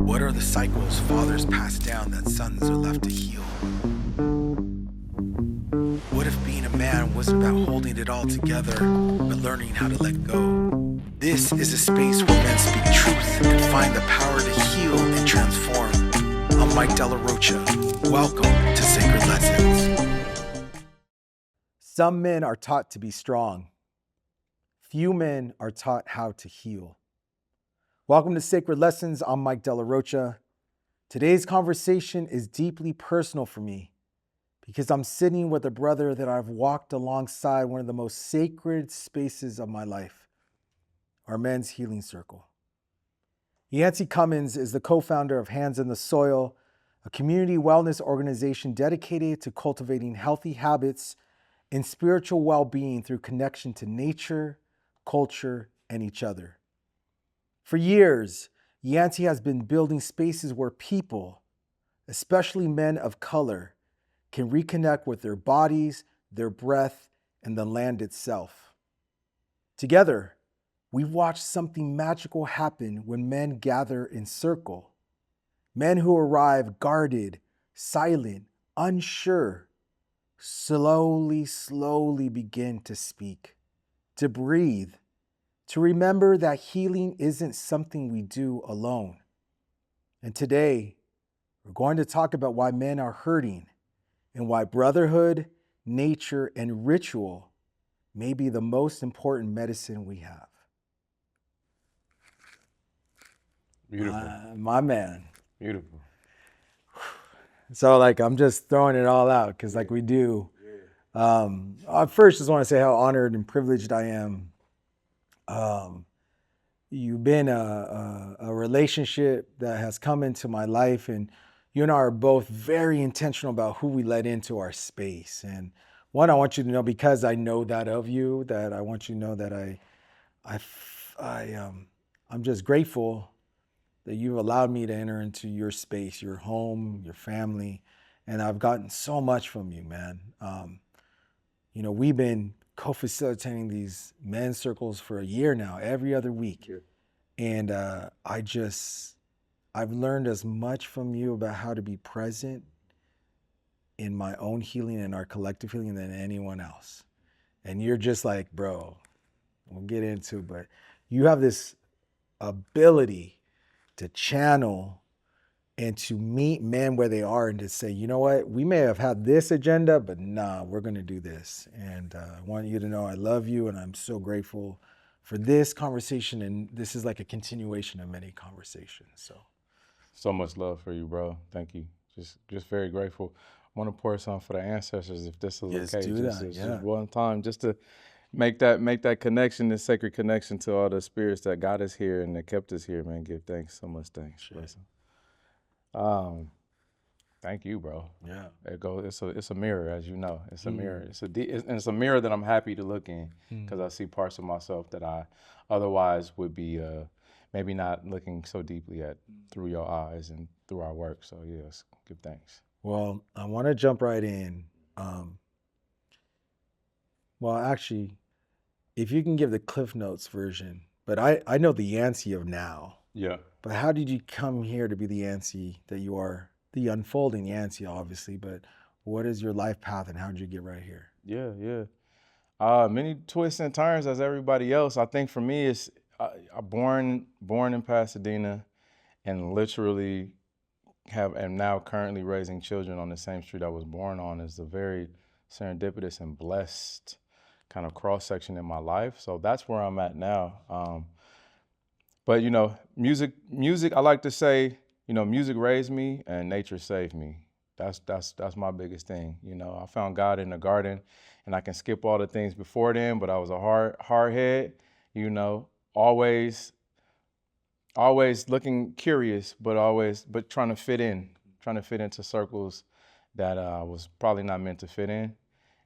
What are the cycles fathers pass down that sons are left to heal? What if being a man wasn't about holding it all together, but learning how to let go? This is a space where men speak truth and find the power to heal and transform. I'm Mike Della Rocha. Welcome to Sacred Lessons. Some men are taught to be strong. Few men are taught how to heal. Welcome to Sacred Lessons. I'm Mike Della Rocha. Today's conversation is deeply personal for me because I'm sitting with a brother that I've walked alongside one of the most sacred spaces of my life, our men's healing circle. Yancy Comins is the co-founder of Hands in the Soil, a community wellness organization dedicated to cultivating healthy habits and spiritual well-being through connection to nature, culture, and each other. For years, Yancy has been building spaces where people, especially men of color, can reconnect with their bodies, their breath, and the land itself. Together, we've watched something magical happen when men gather in circle. Men who arrive guarded, silent, unsure, slowly begin to speak, to breathe, to remember that healing isn't something we do alone. And today, we're going to talk about why men are hurting and why brotherhood, nature, and ritual may be the most important medicine we have. Beautiful. My man. Beautiful. So I'm just throwing it all out because we do. I first just want to say how honored and privileged I am. You've been a relationship that has come into my life, and you and I are both very intentional about who we let into our space. And one, I want you to know, because I know that of you, that I want you to know that I'm just grateful that you've allowed me to enter into your space, your home, your family, and I've gotten so much from you, man. We've been co-facilitating these men's circles for a year now, every other week. Sure. And I've learned as much from you about how to be present in my own healing and our collective healing than anyone else. And you're just bro, we'll get into it, but you have this ability to channel and to meet men where they are and to say, you know what, we may have had this agenda, but nah, we're going to do this. And I want you to know I love you and I'm so grateful for this conversation. And this is a continuation of many conversations. So much love for you, bro. Thank you. Just very grateful. I want to pour some for the ancestors, if this is Yes, okay. do that, yeah. Just one time, just to make that connection, this sacred connection to all the spirits that got us here and that kept us here, man. Give thanks, so much thanks. Sure. Bless 'em. Thank you, bro. Yeah. It's a mirror, as you know. It's a mirror. It's a mirror that I'm happy to look in because I see parts of myself that I otherwise would be maybe not looking so deeply at through your eyes and through our work. So yes, give thanks. Well, I want to jump right in. Well, actually, if you can give the Cliff Notes version, but I know the Yancy of now. Yeah. But how did you come here to be the Yancy that you are? The unfolding Yancy, obviously, but what is your life path and how did you get right here? Yeah. Many twists and turns as everybody else. I think for me, it's born in Pasadena and literally am now currently raising children on the same street I was born on. Is a very serendipitous and blessed kind of cross section in my life. So that's where I'm at now. But music, I like to say, music raised me and nature saved me. That's my biggest thing. I found God in the garden and I can skip all the things before then, but I was a hard head, always looking curious, but trying to fit into circles that I was probably not meant to fit in,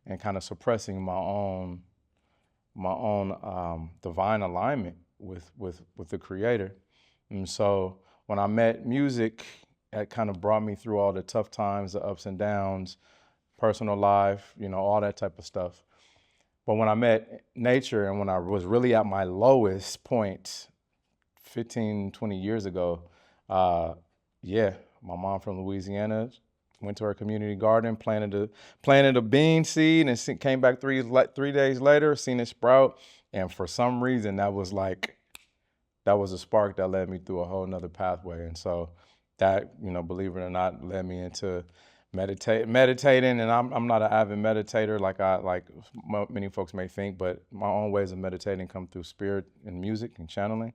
and kind of suppressing my own divine alignment with the Creator. And so when I met music, it kind of brought me through all the tough times, the ups and downs, personal life, all that type of stuff. But when I met nature and when I was really at my lowest point 15, 20 years ago, Yeah, my mom from Louisiana went to her community garden, planted a bean seed, and came back 3 days later, seen it sprout, and for some reason that was a spark that led me through a whole nother pathway. And so that, believe it or not, led me into meditating. And I'm not an avid meditator like many folks may think, but my own ways of meditating come through spirit and music and channeling.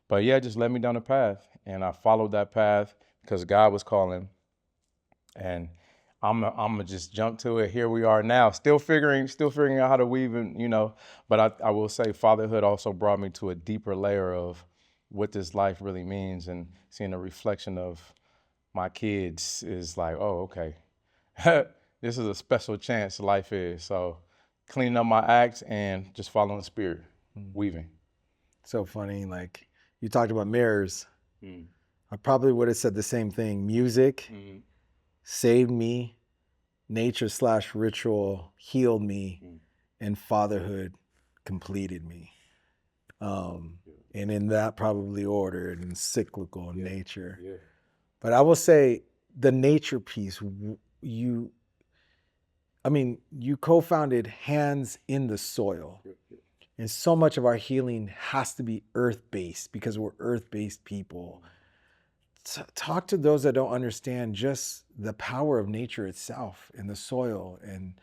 But yeah, it just led me down a path, and I followed that path because God was calling, and I'm just jump to it. Here we are now, still figuring out how to weave, and. But I will say, fatherhood also brought me to a deeper layer of what this life really means, and seeing a reflection of my kids is like, oh, okay, this is a special chance life is. So, cleaning up my acts and just following the spirit, weaving. So funny. Like you talked about mirrors. I probably would have said the same thing. Music saved me. Nature/ritual healed me, and fatherhood completed me. And in that probably order and cyclical nature. Yeah. But I will say the nature piece, you co-founded Hands in the Soil. And so much of our healing has to be earth-based because we're earth-based people. Talk to those that don't understand just the power of nature itself and the soil, and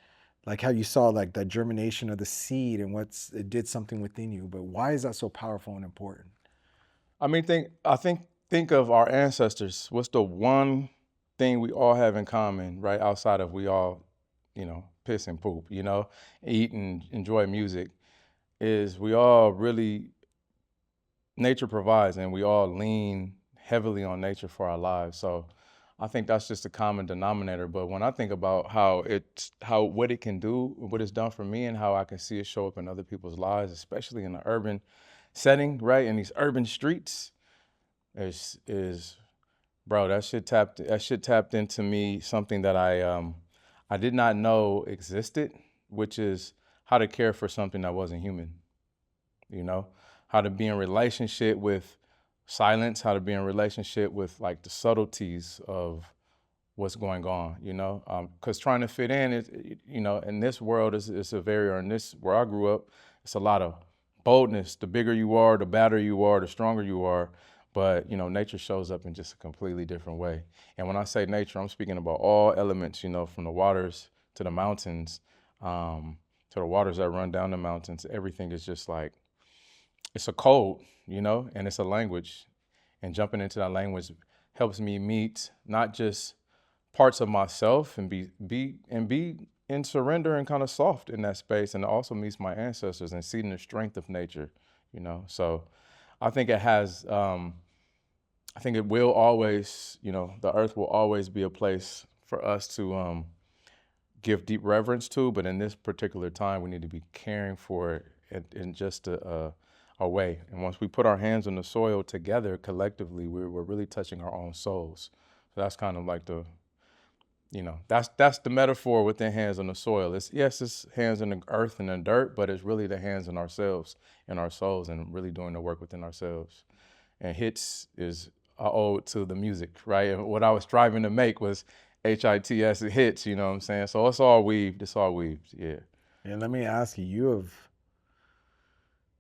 like how you saw like the germination of the seed and it did something within you. But why is that so powerful and important? Think of our ancestors. What's the one thing we all have in common, right? Outside of we all, piss and poop, eat and enjoy music, is we all really, nature provides, and we all lean heavily on nature for our lives. So I think that's just a common denominator. But when I think about what it can do, what it's done for me, and how I can see it show up in other people's lives, especially in the urban setting, right? In these urban streets, bro, that shit tapped into me, something that I did not know existed, which is how to care for something that wasn't human. How to be in relationship with silence, how to be in relationship with like the subtleties of what's going on, because trying to fit in, in this world or in this where I grew up, it's a lot of boldness. The bigger you are, the badder you are, the stronger you are. But, nature shows up in just a completely different way. And when I say nature, I'm speaking about all elements, from the waters to the mountains, to the waters that run down the mountains. Everything is just like, it's a code, and it's a language. And jumping into that language helps me meet not just parts of myself and be in surrender and kind of soft in that space, and it also meets my ancestors and seeing the strength of nature, So I think it has, I think it will always, the earth will always be a place for us to give deep reverence to, but in this particular time, we need to be caring for it in just a way. And once we put our hands on the soil together collectively, we're really touching our own souls. So that's kind of like that's the metaphor within hands on the soil. It's hands in the earth and the dirt, but it's really the hands in ourselves and our souls, and really doing the work within ourselves. And hits is a ode to the music, right? And what I was striving to make was HITS hits, you know what I'm saying? So it's all weaved, yeah. And let me ask you, you have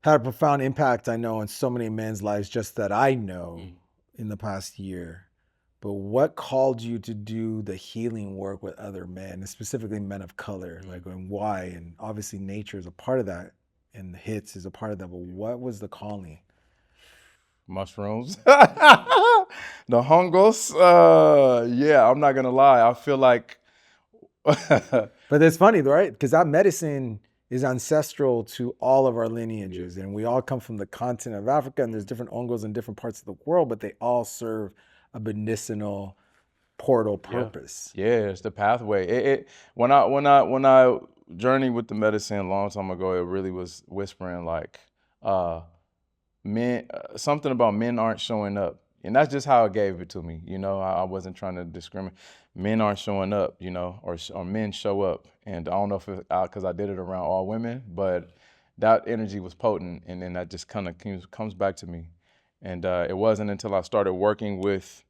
had a profound impact, I know, on so many men's lives just that I know in the past year. But what called you to do the healing work with other men, and specifically men of color? Like, and why? And obviously nature is a part of that, and the hits is a part of that. But what was the calling? Mushrooms. The hongos. Yeah, I'm not gonna lie. I feel like but it's funny, right? Because that medicine is ancestral to all of our lineages, and we all come from the continent of Africa, and there's different hongos in different parts of the world, but they all serve a medicinal portal purpose. Yeah, it's the pathway. When I journeyed with the medicine a long time ago, it really was whispering like men, something about men aren't showing up. And that's just how it gave it to me. I wasn't trying to discriminate. Men aren't showing up, or men show up. And I don't know if it's because I did it around all women, but that energy was potent. And then that just kind of comes back to me. And it wasn't until I started working with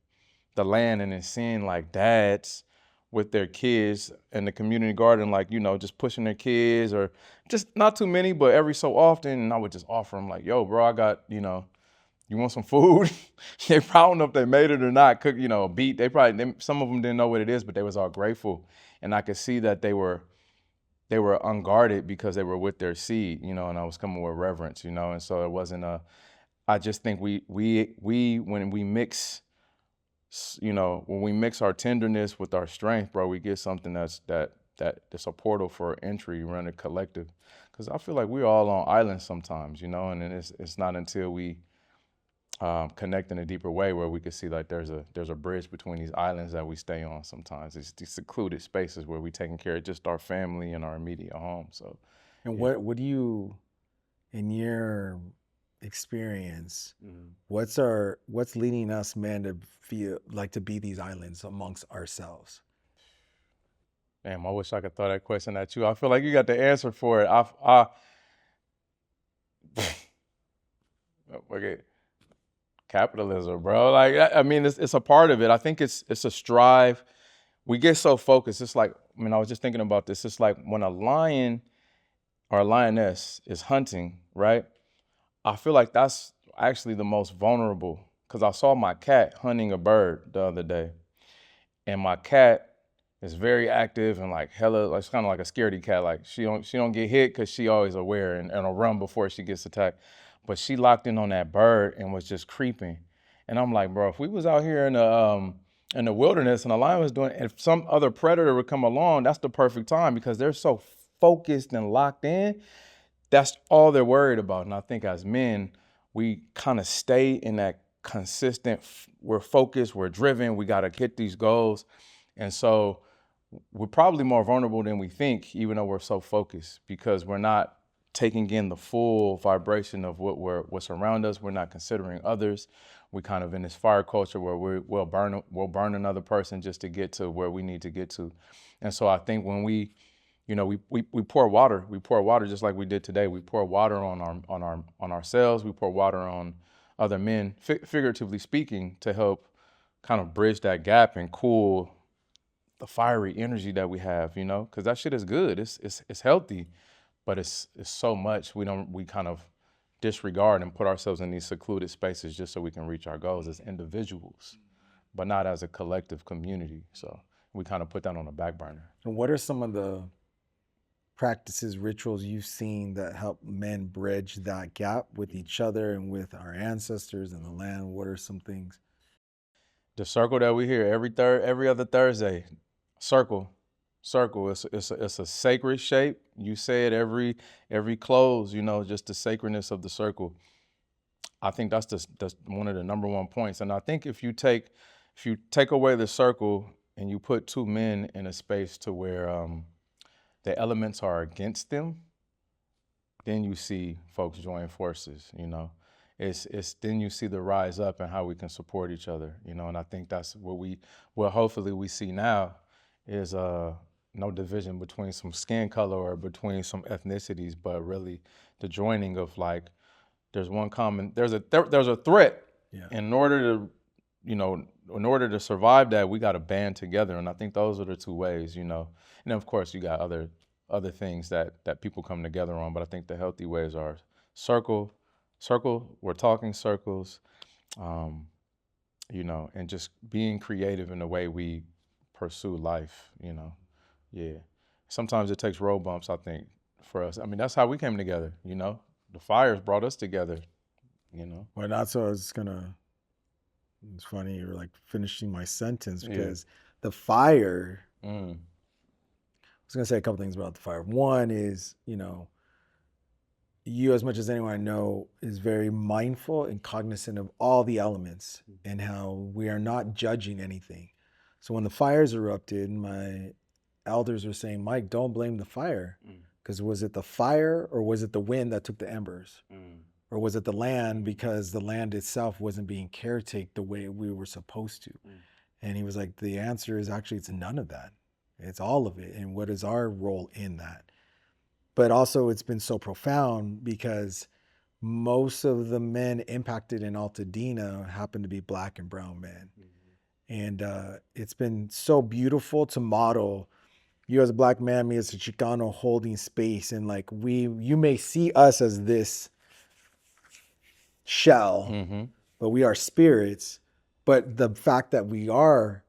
the land and then seeing like dads with their kids in the community garden, like, just pushing their kids, or just not too many, but every so often. And I would just offer them like, yo, bro, I got, you want some food? They probably don't know if they made it or not. Cook, beat. Some of them didn't know what it is, but they was all grateful. And I could see that they were unguarded because they were with their seed, and I was coming with reverence, and so it wasn't I just think we when we mix, when we mix our tenderness with our strength, bro, we get something that's a portal for entry. We're in a collective, because I feel like we're all on islands sometimes, and then it's not until we connect in a deeper way where we can see like there's a bridge between these islands that we stay on sometimes. It's these secluded spaces where we taking care of just our family and our immediate home. So, and yeah. what do you, in your experience, Mm-hmm. what's leading us men to feel like to be these islands amongst ourselves? Damn, I wish I could throw that question at you. I feel like you got the answer for it. Okay. Capitalism, bro. Like, I mean, it's a part of it. I think it's a strive. We get so focused. It's like, I was just thinking about this. It's like when a lion or a lioness is hunting, right? I feel like that's actually the most vulnerable, because I saw my cat hunting a bird the other day, and my cat is very active and like hella, like, it's kind of like a scaredy cat. Like she don't get hit because she always aware and will run before she gets attacked. But she locked in on that bird and was just creeping. And I'm like, bro, if we was out here in the wilderness and a lion was doing, if some other predator would come along, that's the perfect time, because they're so focused and locked in. That's all they're worried about. And I think as men, we kind of stay in that consistent, we're focused, we're driven, we got to hit these goals. And so we're probably more vulnerable than we think, even though we're so focused, because we're not taking in the full vibration of what's around us. We're not considering others. We kind of in this fire culture where we'll burn another person just to get to where we need to get to. And so I think when we pour water just like we did today. We pour water on ourselves. We pour water on other men, figuratively speaking, to help kind of bridge that gap and cool the fiery energy that we have, because that shit is good. It's healthy, but it's so much we kind of disregard and put ourselves in these secluded spaces just so we can reach our goals as individuals, but not as a collective community. So we kind of put that on the back burner. And what are some of the practices, rituals you've seen that help men bridge that gap with each other and with our ancestors and the land? What are some things? The circle that we hear every other Thursday, circle. It's a sacred shape. You say it every close. Just the sacredness of the circle. I think that's one of the number one points. And I think if you take away the circle and you put two men in a space to where the elements are against them, then you see folks join forces. It's then you see the rise up and how we can support each other. And I think that's what hopefully we see now is no division between some skin color or between some ethnicities, but really the joining of like there's a threat. Yeah. In order to survive that, we got to band together, and I think those are the two ways. And then of course you got other things that people come together on, but I think the healthy ways are circle. We're talking circles, and just being creative in the way we pursue life. Yeah. Sometimes it takes road bumps, I think, for us. That's how we came together. The fires brought us together. Well, that's what I was gonna. It's funny you're like finishing my sentence because the fire. I was gonna say a couple things about the fire. One is, you as much as anyone I know is very mindful and cognizant of all the elements and how we are not judging anything. So when the fires erupted, my elders were saying, Mike, don't blame the fire, because was it the fire or was it the wind that took the embers? Or was it the land because the land itself wasn't being caretaken the way we were supposed to? And he was like, the answer is actually it's none of that. It's all of it. And what is our role in that? But also it's been so profound because most of the men impacted in Altadena happen to be Black and brown men. And it's been so beautiful to model you as a Black man, me as a Chicano, holding space. And like you may see us as this shell, but we are spirits. But the fact that we are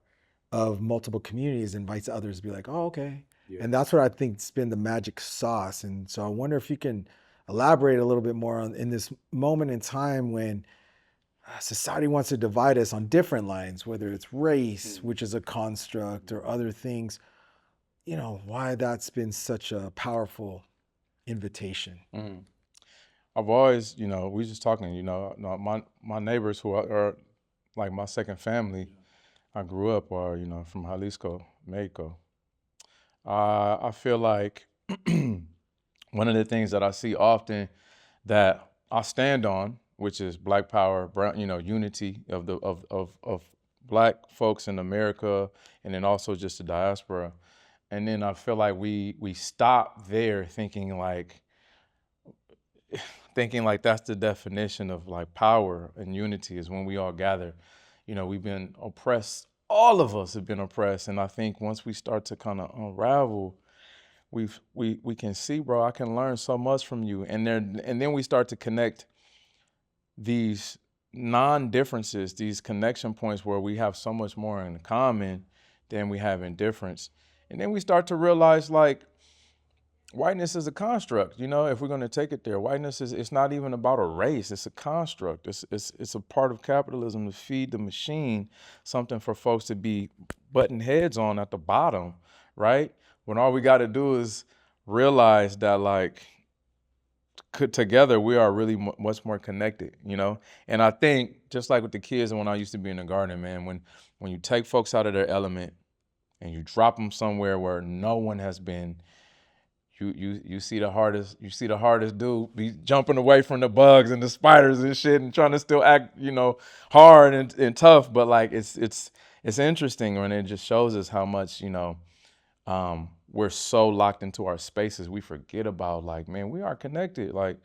of multiple communities invites others to be like, oh, okay. Yeah. And that's what I think's been the magic sauce. And so I wonder if you can elaborate a little bit more on in this moment in time when society wants to divide us on different lines, whether it's race, which is a construct, or other things, you know, why that's been such a powerful invitation. I've always, you know, we just talking, you know, my neighbors who are like my second family, I grew up, or, you know, from Jalisco, Mexico. I feel like one of the things that I see often that I stand on, which is Black power, you know, unity of Black folks in America, and then also just the diaspora. And then I feel like we stop there thinking like that's the definition of like power and unity is when we all gather. You know, we've been oppressed. All of us have been oppressed. And I think once we start to kind of unravel, we can see, bro, I can learn so much from you. And then we start to connect these non-differences, these connection points where we have so much more in common than we have in difference. And then we start to realize like, whiteness is a construct, you know, if we're going to take it there. Whiteness it's not even about a race. It's a construct. It's a part of capitalism to feed the machine something for folks to be butting heads on at the bottom, right? When all we got to do is realize that, like, together we are really much more connected, you know? And I think, just like with the kids when I used to be in the garden, man, when you take folks out of their element and you drop them somewhere where no one has been, you see the hardest dude be jumping away from the bugs and the spiders and shit and trying to still act, you know, hard and tough. But like it's interesting when it just shows us how much, you know, we're so locked into our spaces. We forget about like, man, we are connected. Like,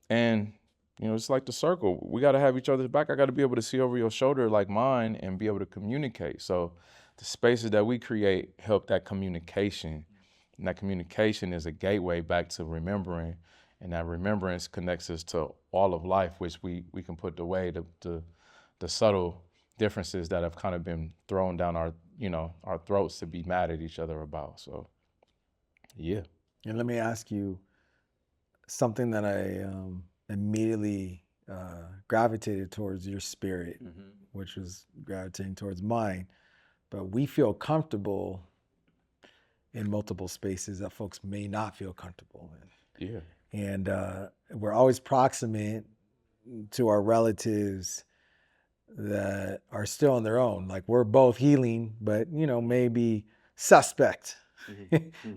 and you know, it's like the circle. We got to have each other's back. I got to be able to see over your shoulder like mine and be able to communicate. So the spaces that we create help that communication. And that communication is a gateway back to remembering, and that remembrance connects us to all of life, which we can put away the subtle differences that have kind of been thrown down our throats to be mad at each other about. So, yeah. And let me ask you something that I immediately gravitated towards your spirit, which was gravitating towards mine. But we feel comfortable in multiple spaces that folks may not feel comfortable in. Yeah. And we're always proximate to our relatives that are still on their own. Like we're both healing, but, you know, maybe suspect,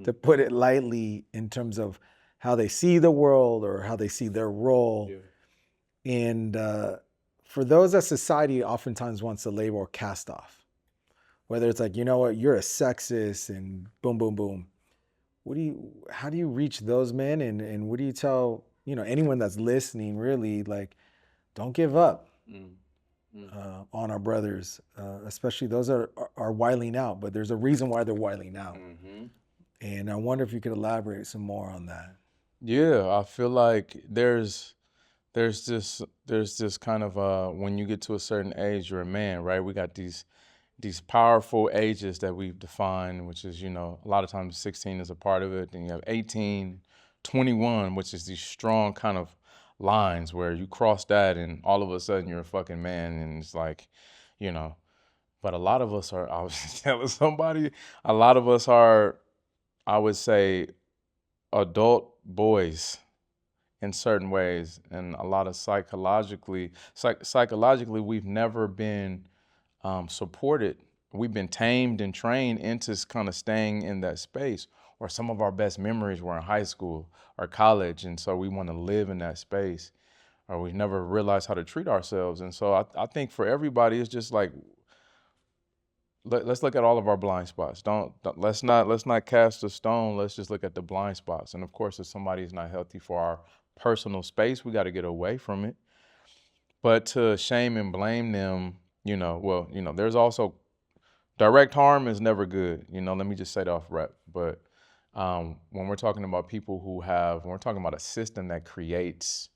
to put it lightly, in terms of how they see the world or how they see their role. Yeah. And for those that society oftentimes wants to label or cast off, whether it's like, you know what, you're a sexist and boom, boom, boom. How do you reach those men? And what do you tell, you know, anyone that's listening, really, like, don't give up on our brothers, especially those that are wiling out, but there's a reason why they're wiling out. And I wonder if you could elaborate some more on that. Yeah, I feel like there's this kind of, when you get to a certain age, you're a man, right? We got these powerful ages that we've defined, which is, you know, a lot of times 16 is a part of it. Then you have 18, 21, which is these strong kind of lines where you cross that and all of a sudden you're a fucking man. And it's like, you know, but a lot of us are, I was just telling somebody, a lot of us are, I would say, adult boys in certain ways. And a lot of psychologically, we've never been supported. We've been tamed and trained into kind of staying in that space, or some of our best memories were in high school or college. And so we want to live in that space, or we never realized how to treat ourselves. And so I think for everybody, it's just like, let's look at all of our blind spots. Let's not cast a stone. Let's just look at the blind spots. And of course, if somebody is not healthy for our personal space, we got to get away from it. But to shame and blame them, you know, well, you know, there's also direct harm is never good. Let me just say that off rep. But when we're talking about people when we're talking about a system that creates,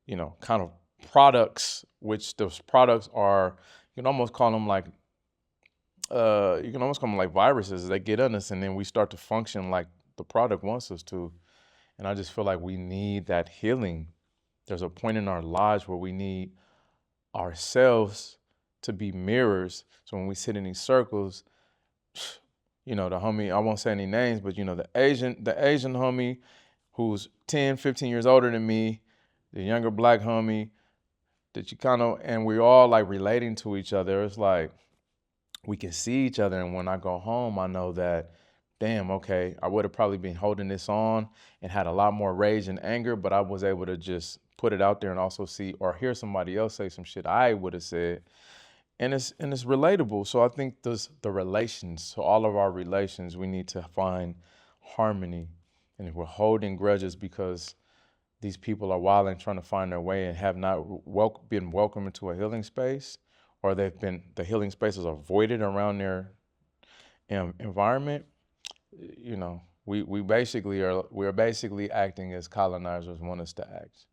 kind of products, which those products are, you can almost call them like, viruses. They get on us, and then we start to function like the product wants us to. And I just feel like we need that healing. There's a point in our lives where we need ourselves to be mirrors. So when we sit in these circles, the homie, I won't say any names, but the Asian homie who's 10, 15 years older than me, the younger black homie that and we're all like relating to each other. It's like we can see each other. And when I go home, I know that, damn, okay, I would have probably been holding this on and had a lot more rage and anger, but I was able to just put it out there and also see or hear somebody else say some shit I would have said. And it's relatable. So I think the relations, so all of our relations, we need to find harmony. And if we're holding grudges because these people are wild and trying to find their way and have not been welcomed into a healing space, or the healing spaces are voided around their environment, we're basically acting as colonizers want us to act.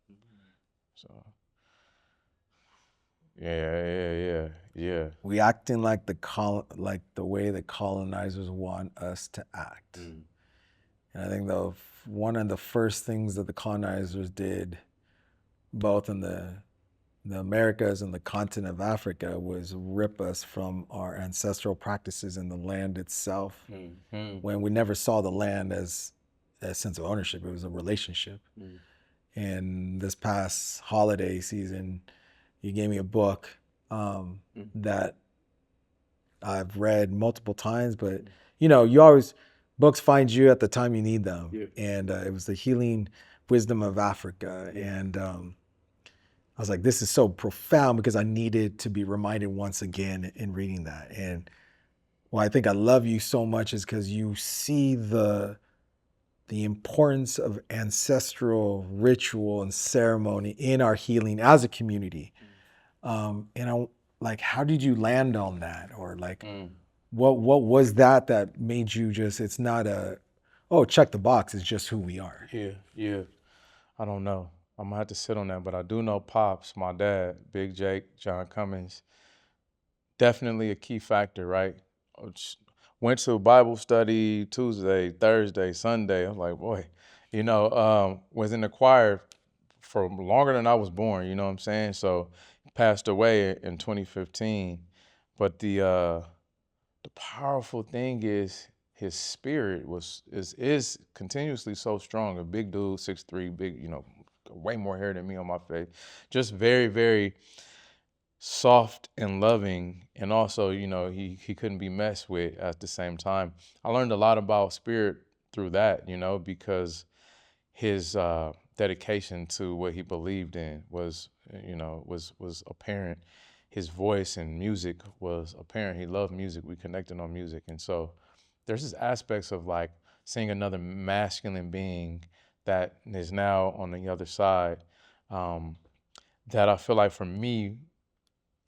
So yeah. We acting like the way the colonizers want us to act. And I think one of the first things that the colonizers did, both in the Americas and the continent of Africa, was rip us from our ancestral practices in the land itself. When we never saw the land as a sense of ownership, it was a relationship. And this past holiday season, you gave me a book that I've read multiple times, but books find you at the time you need them. Yeah. And it was The Healing Wisdom of Africa. And I was like, this is so profound, because I needed to be reminded once again in reading that. And why I think I love you so much is because you see the importance of ancestral ritual and ceremony in our healing as a community. And how did you land on that? Or what was that made you it's not check the box, it's just who we are? Yeah. I don't know. I'm gonna have to sit on that, but I do know Pops, my dad, Big Jake, John Comins, definitely a key factor, right? Went to Bible study Tuesday, Thursday, Sunday. I was like, boy, was in the choir for longer than I was born, you know what I'm saying? So passed away in 2015. But the powerful thing is his spirit is continuously so strong. A big dude, 6'3", big, way more hair than me on my face. Just very, very soft and loving, and also, he couldn't be messed with at the same time. I learned a lot about spirit through that, because his dedication to what he believed in was apparent. His voice and music was apparent. He loved music. We connected on music. And so there's just aspects of seeing another masculine being that is now on the other side, that I feel like for me,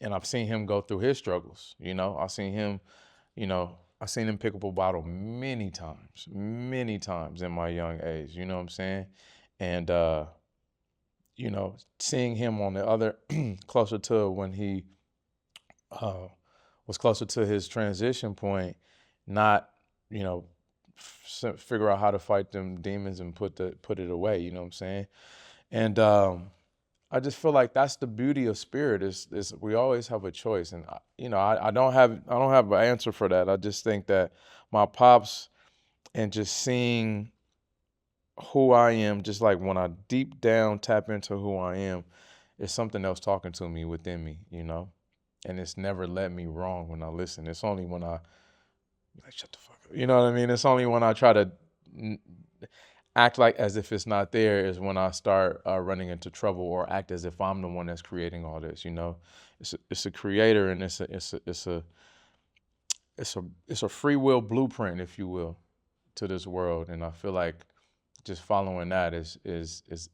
and I've seen him go through his struggles. I've seen him pick up a bottle many times in my young age, you know what I'm saying? And, seeing him on the other, closer to when he was closer to his transition point, not, figure out how to fight them demons and put it away, you know what I'm saying? And I just feel like that's the beauty of spirit is we always have a choice. And I don't have an answer for that. I just think that my pops, and just seeing who I am, just like when I deep down tap into who I am, it's something else talking to me within me, and it's never led me wrong when I listen. It's only when I shut the fuck up. You know what I mean? It's only when I try to act like as if it's not there is when I start running into trouble, or act as if I'm the one that's creating all this. It's a creator, and it's a free will blueprint, if you will, to this world. And I feel like just following that is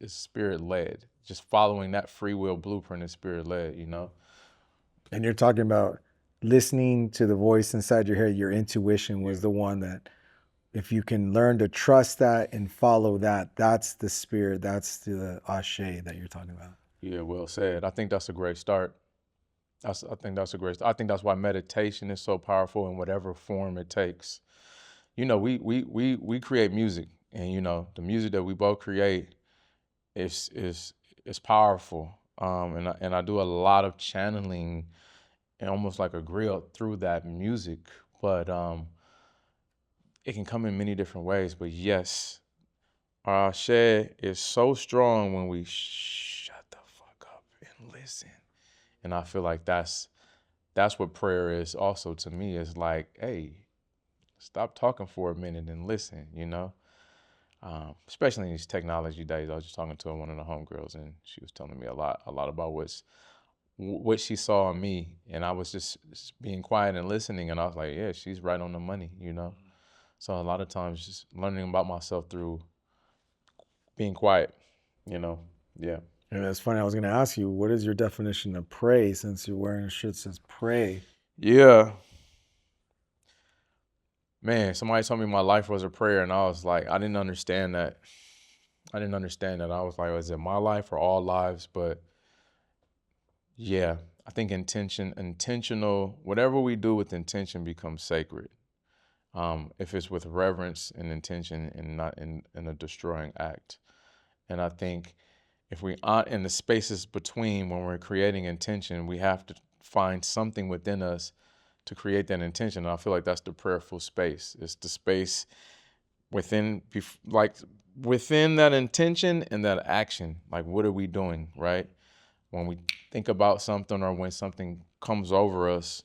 spirit led. Just following that free will blueprint is spirit led. And you're talking about listening to the voice inside your head, your intuition was the one that, if you can learn to trust that and follow that, that's the spirit, that's the ashe that you're talking about. Yeah, well said. I think that's a great start. I think that's a great start. I think that's why meditation is so powerful in whatever form it takes. You know, we create music, and you know, the music that we both create is powerful. And I do a lot of channeling and almost like a grill through that music, but it can come in many different ways. But yes, our share is so strong when we shut the fuck up and listen. And I feel like that's what prayer is also to me. Is like, hey, stop talking for a minute and listen, you know? Especially in these technology days. I was just talking to one of the homegirls, and she was telling me a lot about what she saw in me, and I was just being quiet and listening, and I was like, yeah, she's right on the money, you know? So a lot of times just learning about myself through being quiet, you know? Yeah. And that's funny. I was going to ask you, what is your definition of pray, since you're wearing a shirt that says pray? Yeah. Man, somebody told me my life was a prayer, and I was like, I didn't understand that. I was like, is it my life or all lives? But yeah, I think intentional, whatever we do with intention becomes sacred. If it's with reverence and intention and not in a destroying act. And I think if we aren't in the spaces between when we're creating intention, we have to find something within us to create that intention. And I feel like that's the prayerful space. It's the space within that intention and that action. Like, what are we doing, right? When we think about something or when something comes over us,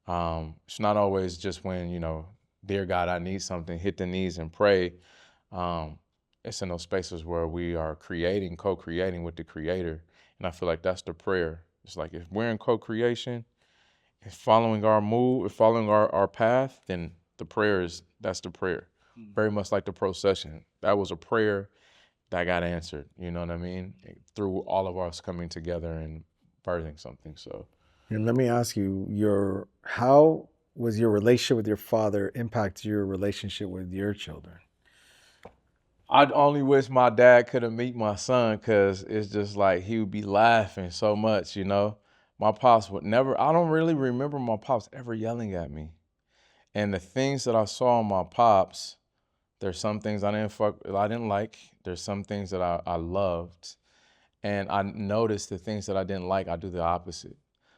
it's not always just when, you know, dear God, I need something, hit the knees and pray. It's in those spaces where we are co-creating with the Creator. And I feel like that's the prayer. It's like if we're in co-creation, if following our move, if following our path, then that's the prayer. Very much like the procession. That was a prayer that got answered, you know what I mean? Through all of us coming together and birthing something, so. And let me ask you, how was your relationship with your father impact your relationship with your children? I'd only wish my dad could have met my son, because it's just like he would be laughing so much, you know? My pops would never, I don't really remember my pops ever yelling at me. And the things that I saw in my pops, there's some things I didn't like. There's some things that I loved. And I noticed the things that I didn't like, I do the opposite.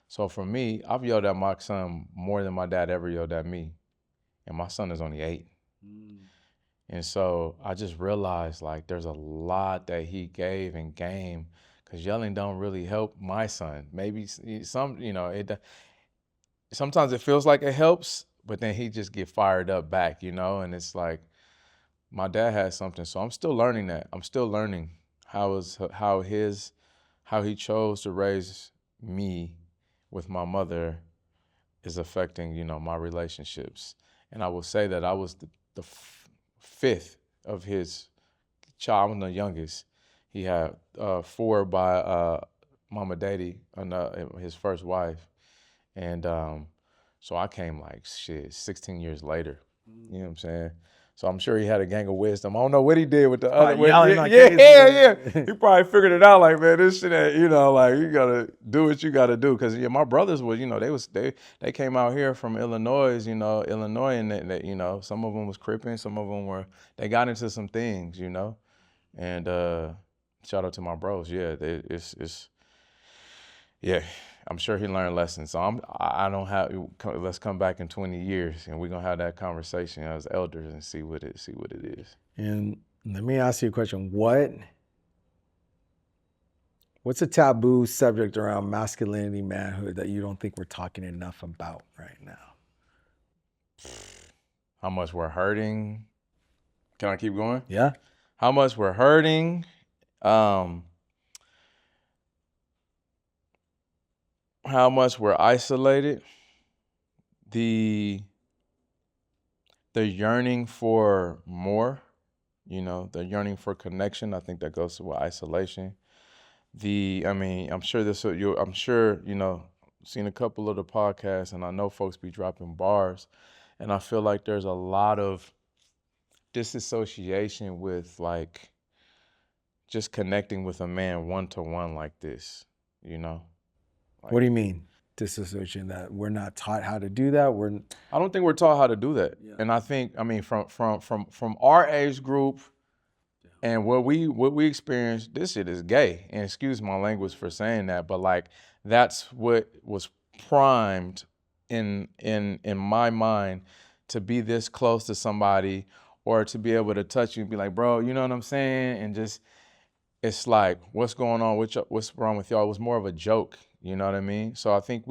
So for me, I've yelled at my son more than my dad ever yelled at me. And my son is only 8. And so I just realized, like, there's a lot that he gave and gained, because yelling don't really help my son. Maybe some, you know, sometimes it feels like it helps, but then he just get fired up back, you know? And it's like, my dad had something, so I'm still learning that. I'm still learning how he chose to raise me with my mother is affecting, you know, my relationships. And I will say that I was the fifth of his child. I'm the youngest. He had 4 by Mama Daddy, his first wife. And so I came like 16 years later. You know what I'm saying? So I'm sure he had a gang of wisdom. I don't know what he did with the other. Yeah. He probably figured it out. Like, man, this shit ain't, you know, like, you gotta do what you gotta do. Cause my brothers was, you know, they came out here from Illinois, and they, you know, some of them was cripping, some of them they got into some things, you know, and shout out to my bros. Yeah, yeah. I'm sure he learned lessons. So let's come back in 20 years and we're going to have that conversation as elders and see what it is. And let me ask you a question. What's a taboo subject around masculinity, manhood that you don't think we're talking enough about right now? How much we're hurting. Can I keep going? Yeah. How much we're hurting. How much we're isolated, the yearning for more, you know, the yearning for connection. I think that goes with isolation. I'm sure, you know, seen a couple of the podcasts, and I know folks be dropping bars, and I feel like there's a lot of disassociation with like just connecting with a man one-to-one like this, you know? Like, What do you mean? Disassociation, that we're not taught how to do that? I don't think we're taught how to do that. Yeah. And I think, I mean, from our age group and what we experienced, this shit is gay. And excuse my language for saying that, but like that's what was primed in my mind to be this close to somebody or to be able to touch you and be like, bro, you know what I'm saying? And just, it's like, what's going on? What's wrong with y'all? It was more of a joke, you know what I mean? So I think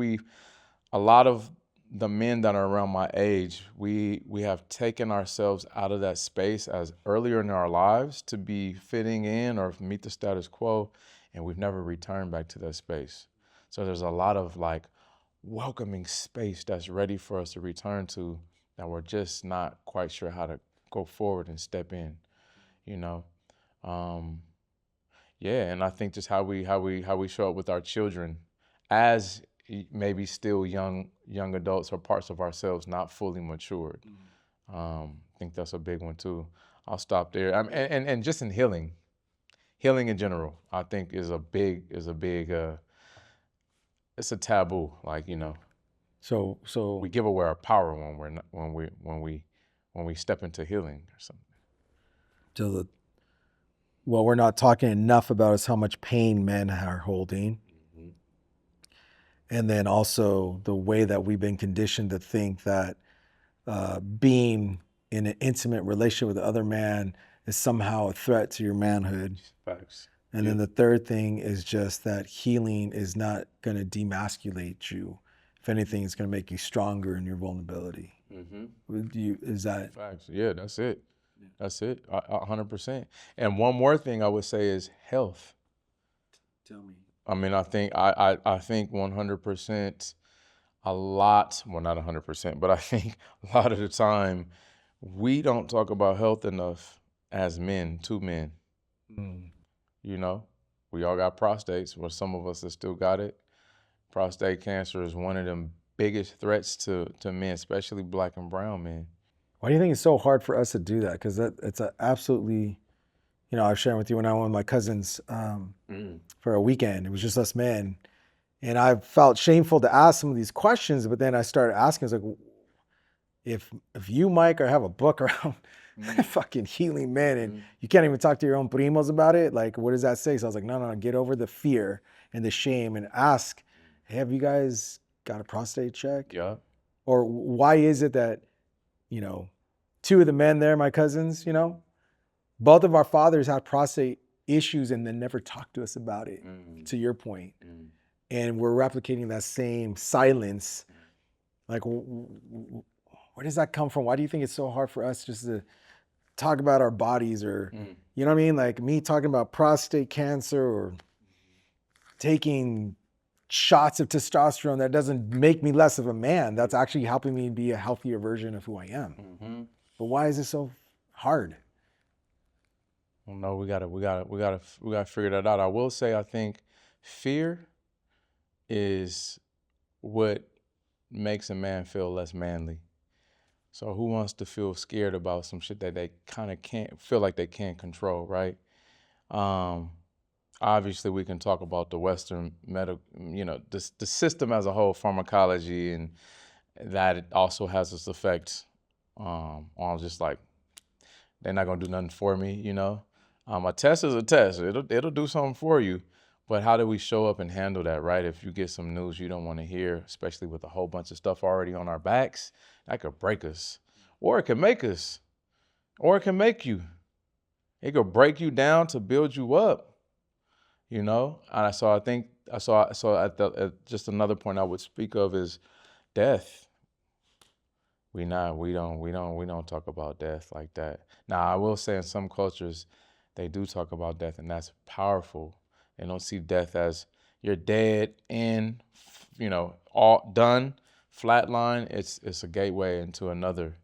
a lot of the men that are around my age, we have taken ourselves out of that space as earlier in our lives to be fitting in or meet the status quo, and we've never returned back to that space. So there's a lot of like welcoming space that's ready for us to return to that we're just not quite sure how to go forward and step in, you know? Yeah, and I think just how we show up with our children as maybe still young adults or parts of ourselves not fully matured. I think that's a big one too. I'll stop there. And just in healing in general, I think is a big it's a taboo. Like, you know, So we give away our power when we step into healing or something. what we're not talking enough about is how much pain men are holding. And then also the way that we've been conditioned to think that being in an intimate relationship with the other man is somehow a threat to your manhood. Facts. And then the third thing is just that healing is not going to demasculate you. If anything, it's going to make you stronger in your vulnerability. Is that? Facts. Yeah, that's it. That's it. 100%. And one more thing I would say is health. Tell me. I mean, I think 100%, a lot, well, not 100%, but I think a lot of the time we don't talk about health enough as men, two men. You know, we all got prostates, or some of us have still got it. Prostate cancer is one of them biggest threats to men, especially Black and brown men. Why do you think it's so hard for us to do that? Because it's a absolutely, you know, I was sharing with you when I went with my cousins for a weekend. It was just us men. And I felt shameful to ask some of these questions, but then I started asking, I was like, if you, Mike, or have a book around fucking healing men and you can't even talk to your own primos about it, like, what does that say? So I was like, no, get over the fear and the shame and ask, hey, have you guys got a prostate check? Yeah. Or why is it that, you know, two of the men there, my cousins, you know, both of our fathers had prostate issues and then never talked to us about it, to your point. And we're replicating that same silence. Like, where does that come from? Why do you think it's so hard for us just to talk about our bodies, or, you know what I mean? Like me talking about prostate cancer or taking shots of testosterone, that doesn't make me less of a man. That's actually helping me be a healthier version of who I am. But why is it so hard? Well, no, we gotta figure that out. I will say, I think fear is what makes a man feel less manly. So who wants to feel scared about some shit that they kind of can't feel like they can't control, right? Obviously, we can talk about the Western medical, you know, the system as a whole, pharmacology, and that it also has this effect on just like, they're not gonna do nothing for me, you know? A test is a test. It'll do something for you. But how do we show up and handle that, right? If you get some news you don't want to hear, especially with a whole bunch of stuff already on our backs, that could break us. Or it can make us. Or it can make you. It could break you down to build you up, you know? And so I think, just another point I would speak of is death. We don't talk about death like that. Now, I will say in some cultures, they do talk about death, and that's powerful. They don't see death as you're dead and, you know, all done, flatline. It's a gateway into another.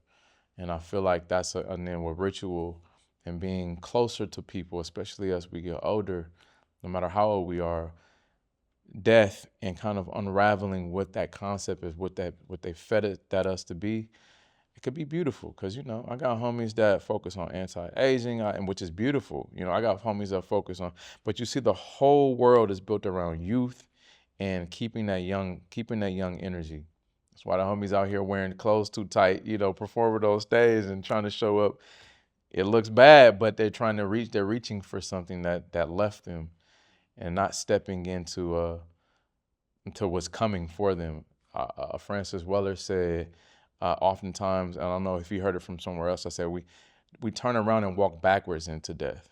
And I feel like and then with ritual and being closer to people, especially as we get older, no matter how old we are, death and kind of unraveling what that concept is, what they fed it that us to be, it could be beautiful. Cause I got homies that focus on anti-aging, and which is beautiful. I got homies that focus on, but you see the whole world is built around youth and keeping that young energy. That's why the homies out here wearing clothes too tight, performing those days and trying to show up. It looks bad, but they're reaching for something that left them and not stepping into what's coming for them. Francis Weller said, oftentimes, and I don't know if you heard it from somewhere else, I said we turn around and walk backwards into death.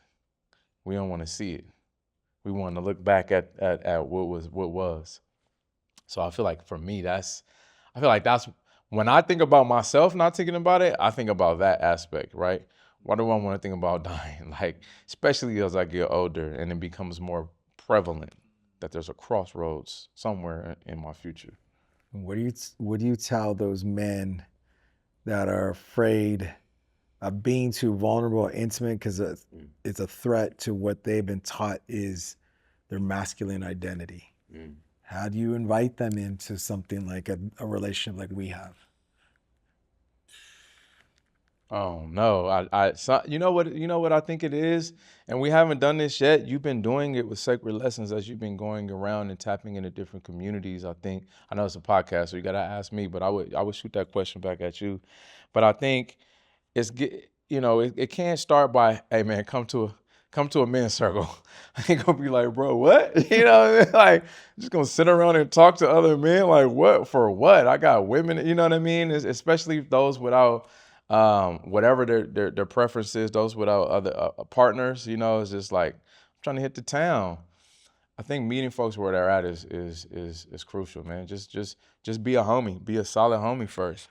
We don't want to see it. We want to look back at what was. So I feel like for me, that's when I think about myself not thinking about it, I think about that aspect, right? Why do I want to think about dying? Like, especially as I get older and it becomes more prevalent that there's a crossroads somewhere in my future. What do you tell those men that are afraid of being too vulnerable or intimate because it's a threat to what they've been taught is their masculine identity? How do you invite them into something like a relationship like we have? Oh no, you know what I think it is, and we haven't done this yet. You've been doing it with Sacred Lessons as you've been going around and tapping into different communities. I know it's a podcast, so you gotta ask me, but I would shoot that question back at you. But I think it can't start by, hey man, come to a men's circle. I ain't gonna be like, bro, what? Like, just gonna sit around and talk to other men, like, what for what? I got women, you know what I mean? Especially those without whatever their preference is, those without other partners, it's just like, I'm trying to hit the town. I think meeting folks where they're at is crucial, man. Just be a homie, be a solid homie first.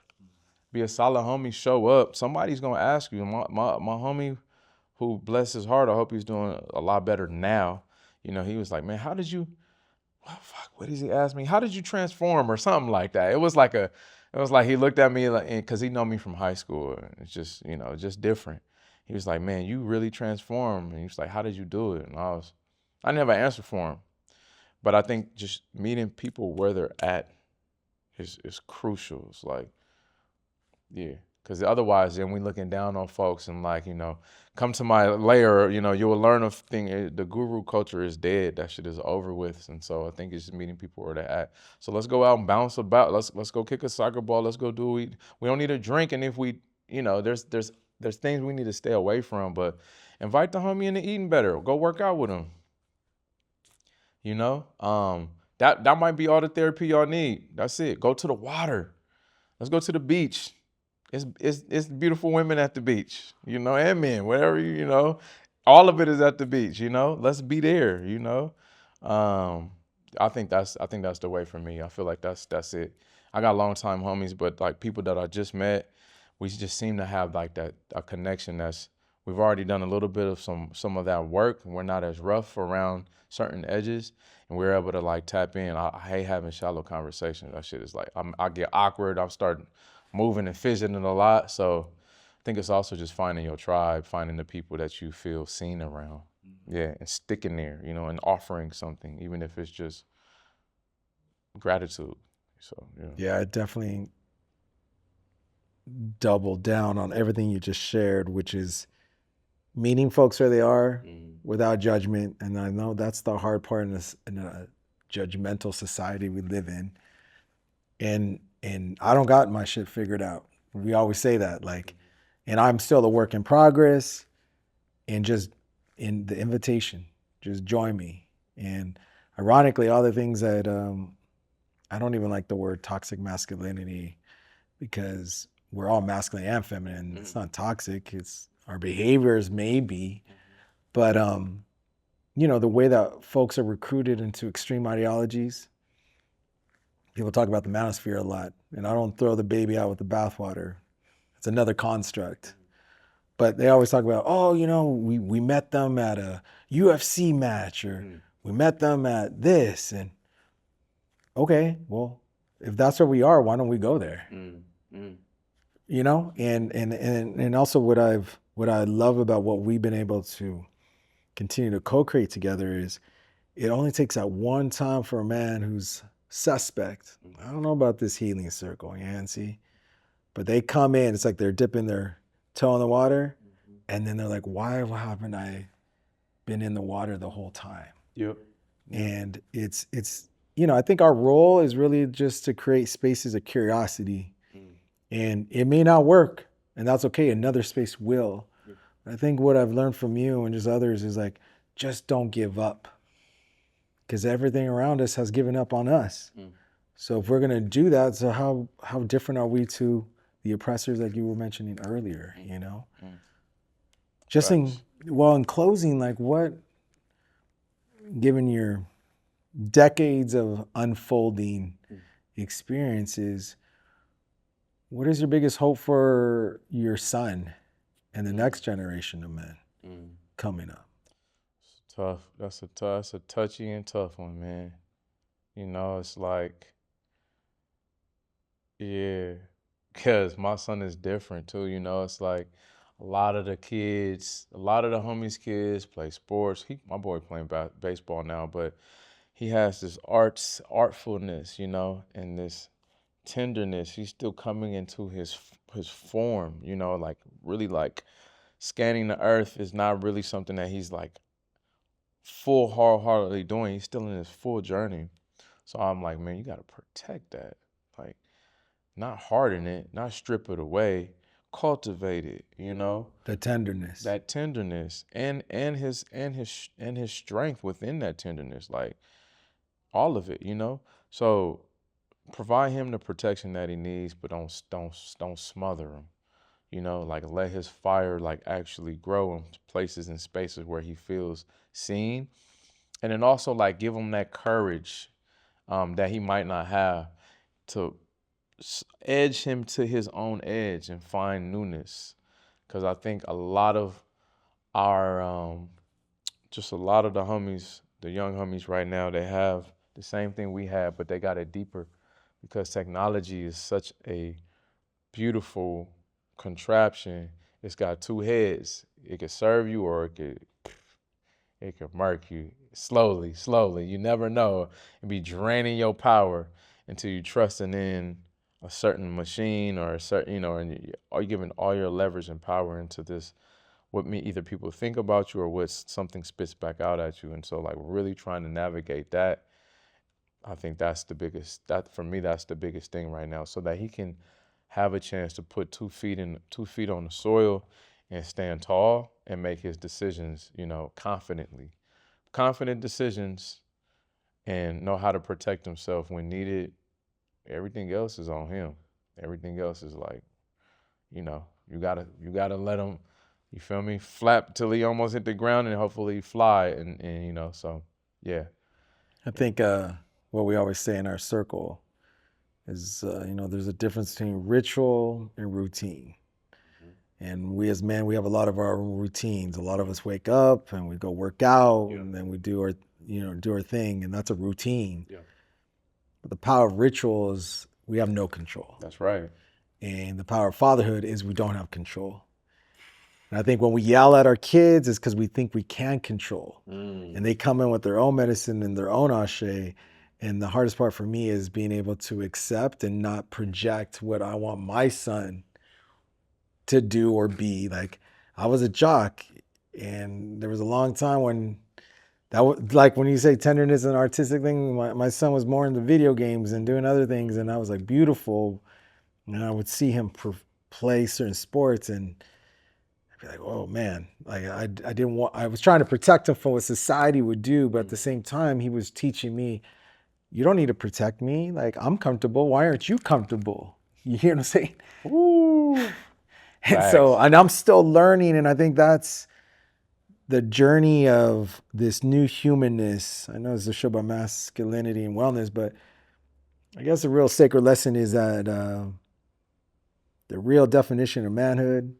Be a solid homie, show up. Somebody's gonna ask you. My homie, who bless his heart, I hope he's doing a lot better now. He was like, man, what does he ask me? How did you transform or something like that? It was like he looked at me because he know me from high school. And it's just, just different. He was like, man, you really transformed. And he was like, how did you do it? And I didn't have an answer for him. But I think just meeting people where they're at is crucial. It's like, yeah. Because otherwise, then we looking down on folks and like, come to my layer, you will learn a thing. The guru culture is dead. That shit is over with. And so I think it's just meeting people where they're at. So let's go out and bounce about. Let's go kick a soccer ball. Let's go do we don't need a drink. And if we, there's things we need to stay away from, but invite the homie into eating better. Go work out with him. That might be all the therapy y'all need. That's it. Go to the water. Let's go to the beach. It's beautiful women at the beach, and men, whatever, all of it is at the beach, let's be there, I think that's the way for me. I feel like that's it. I got long time homies, but like people that I just met, we just seem to have like a connection we've already done a little bit of some of that work, and we're not as rough around certain edges, and we're able to like tap in. I hate having shallow conversations. That shit is like, I get awkward. I'm starting moving and fidgeting a lot. So I think it's also just finding your tribe, finding the people that you feel seen around. Yeah, and sticking there, and offering something, even if it's just gratitude. So yeah, I definitely double down on everything you just shared, which is meeting folks where they are without judgment. And I know that's the hard part in a judgmental society we live in. And I don't got my shit figured out. We always say that, like, and I'm still a work in progress. And just in the invitation, just join me. And ironically, all the things that I don't even like the word toxic masculinity, because we're all masculine and feminine. It's not toxic. It's our behaviors maybe, but the way that folks are recruited into extreme ideologies. People talk about the manosphere a lot, and I don't throw the baby out with the bathwater. It's another construct. But they always talk about, we met them at a UFC match, or we met them at this. And okay, well, if that's where we are, why don't we go there? And also what I love about what we've been able to continue to co-create together is it only takes that one time for a man who's suspect. I don't know about this healing circle, Yancy, but they come in, it's like they're dipping their toe in the water, and then they're like, why haven't I been in the water the whole time? Yep. And it's I think our role is really just to create spaces of curiosity. And it may not work, and that's okay. Another space will. I think what I've learned from you and just others is like, just don't give up, because everything around us has given up on us. So if we're gonna do that, so how different are we to the oppressors like you were mentioning earlier? Just in closing, like what, given your decades of unfolding experiences, what is your biggest hope for your son and the next generation of men coming up? It's tough. That's a touchy and tough one, man. It's like, yeah, because my son is different too. It's like a lot of the homies' kids play sports. My boy playing baseball now, but he has this artfulness, and this tenderness. He's still coming into his form, like really like scanning the earth is not really something that he's like full wholeheartedly doing. He's still in his full journey. So I'm like, man, you got to protect that. Like, not harden it, not strip it away, cultivate it, The tenderness. That tenderness and his strength within that tenderness, like all of it, So provide him the protection that he needs, but don't smother him. Like let his fire like actually grow in places and spaces where he feels seen, and then also like give him that courage that he might not have to edge him to his own edge and find newness. Because I think a lot of our just a lot of the homies, the young homies right now, they have the same thing we have, but they got it deeper, because technology is such a beautiful contraption. It's got two heads. It could serve you, or it could mark you slowly. You never know. And be draining your power until you trusting in a certain machine or a certain, and you're giving all your leverage and power into this, what either people think about you or what something spits back out at you. And so like really trying to navigate that, I think that's the biggest thing right now, so that he can have a chance to put 2 feet on the soil and stand tall and make his decisions, confidently. Confident decisions, and know how to protect himself when needed. Everything else is on him. Everything else is like, you gotta let him, you feel me, flap till he almost hit the ground and hopefully fly. And so yeah. I think what we always say in our circle is, there's a difference between ritual and routine. And we as men, we have a lot of our routines. A lot of us wake up and we go work out, and then we do our thing, and that's a routine. Yeah. But the power of ritual is we have no control. That's right. And the power of fatherhood is we don't have control. And I think when we yell at our kids, it's because we think we can control. And they come in with their own medicine and their own ashe. And the hardest part for me is being able to accept and not project what I want my son to do or be. Like, I was a jock, and there was a long time when that was like, when you say tenderness and artistic thing, my son was more into video games and doing other things, and I was like, beautiful. And I would see him play certain sports, and I'd be like, oh man, like I was trying to protect him from what society would do, but at the same time, he was teaching me, you don't need to protect me. Like, I'm comfortable. Why aren't you comfortable? You hear what I'm saying? Woo. And I'm still learning, and I think that's the journey of this new humanness. I know it's a show about masculinity and wellness, but I guess the real sacred lesson is that the real definition of manhood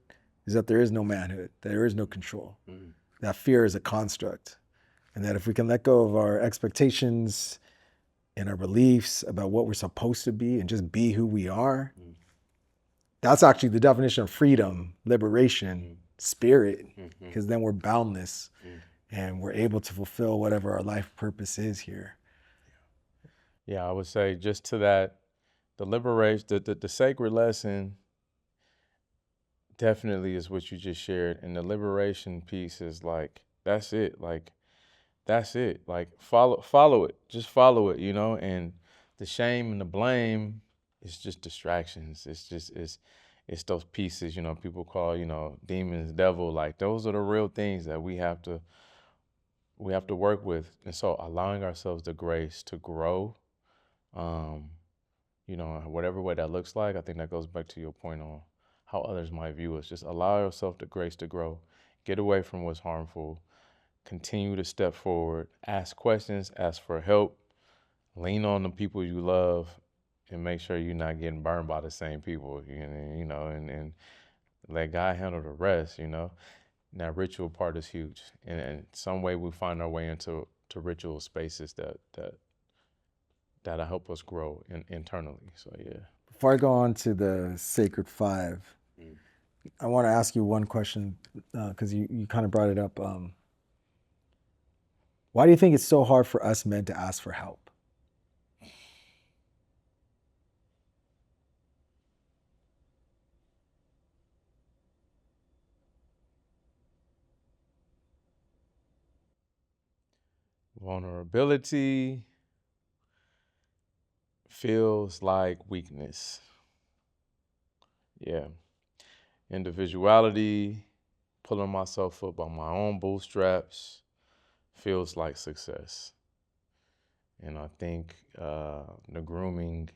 is that there is no manhood, that there is no control, that fear is a construct, and that if we can let go of our expectations and our beliefs about what we're supposed to be and just be who we are, that's actually the definition of freedom, liberation, spirit, because then we're boundless. and we're able to fulfill whatever our life purpose is here. Yeah, I would say just to that, the liberation, the sacred lesson definitely is what you just shared. And the liberation piece is like, that's it. Like, that's it. Like, follow it. Just follow it, and the shame and the blame is just distractions. It's those pieces, people call, demons, devil. Like, those are the real things that we have to work with. And so allowing ourselves the grace to grow, whatever way that looks like, I think that goes back to your point on how others might view us. Just allow yourself the grace to grow, get away from what's harmful, continue to step forward, ask questions, ask for help, lean on the people you love, and make sure you're not getting burned by the same people, and let God handle the rest, That ritual part is huge. And in some way we find our way into ritual spaces that help us grow internally. So, yeah. Before I go on to the Sacred Five, I want to ask you one question because you kind of brought it up. Why do you think it's so hard for us men to ask for help? Vulnerability feels like weakness. Yeah. Individuality, pulling myself up on my own bootstraps, feels like success. And I think the grooming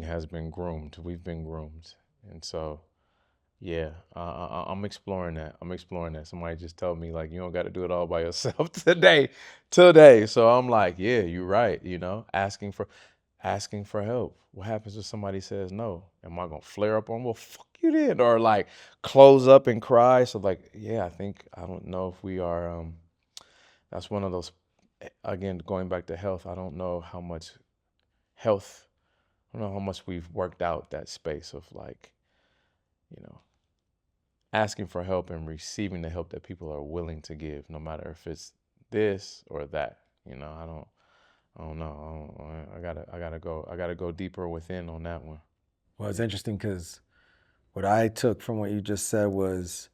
has been groomed. We've been groomed. And so, yeah, I'm exploring that. Somebody just told me, like, you don't got to do it all by yourself today. So I'm like, yeah, you're right. Asking for help. What happens if somebody says no? Am I going to flare up on, well, fuck you then? Or like close up and cry? So like, yeah, I don't know if we are, that's one of those, again, going back to health. I don't know how much health, I don't know how much we've worked out that space of like, asking for help and receiving the help that people are willing to give, no matter if it's this or that. I don't know. I gotta go deeper within on that one. Well, it's interesting because what I took from what you just said was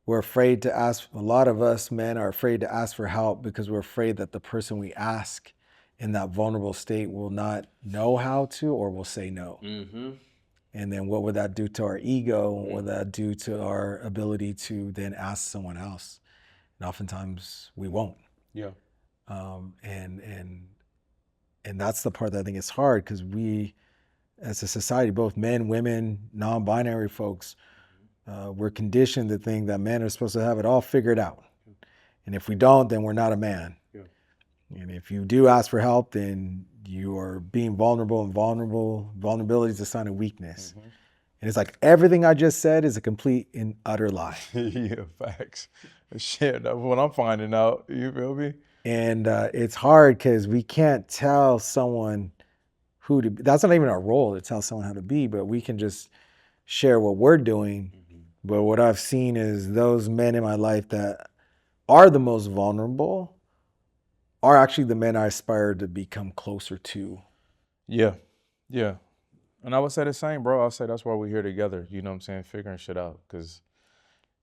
we're afraid to ask. A lot of us men are afraid to ask for help because we're afraid that the person we ask in that vulnerable state will not know how to or will say no. Mm-hmm. And then what would that do to our ego? What would that do to our ability to then ask someone else? And oftentimes we won't. Yeah. And that's the part that I think is hard because we, as a society, both men, women, non-binary folks, we're conditioned to think that men are supposed to have it all figured out. And if we don't, then we're not a man. Yeah. And if you do ask for help, then you are being vulnerable, and vulnerability is a sign of weakness. Mm-hmm. And it's like everything I just said is a complete and utter lie. Yeah, facts. Shit, that's what I'm finding out. You feel me? And it's hard because we can't tell someone who to be. That's not even our role to tell someone how to be, but we can just share what we're doing. Mm-hmm. But what I've seen is those men in my life that are the most vulnerable are actually the men I aspire to become closer to. Yeah. Yeah. And I would say the same, bro. I'll say that's why we're here together. You know what I'm saying? Figuring shit out. Because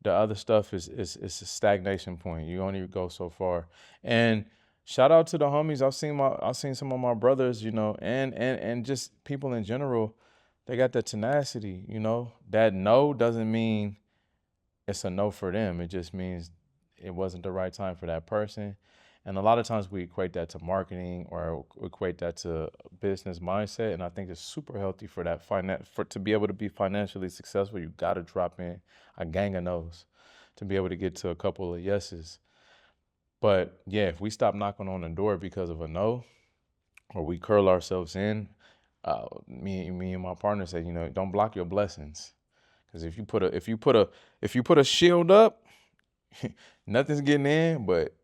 the other stuff is a stagnation point. You only go so far. And shout out to the homies. I've seen some of my brothers, and just people in general. They got that tenacity, That no doesn't mean it's a no for them. It just means it wasn't the right time for that person. And a lot of times we equate that to marketing or equate that to business mindset. And I think it's super healthy for that to be able to be financially successful. You got to drop in a gang of no's to be able to get to a couple of yeses. But yeah, if we stop knocking on the door because of a no, or we curl ourselves in, me and my partner said, don't block your blessings. Because if you put a shield up, nothing's getting in, but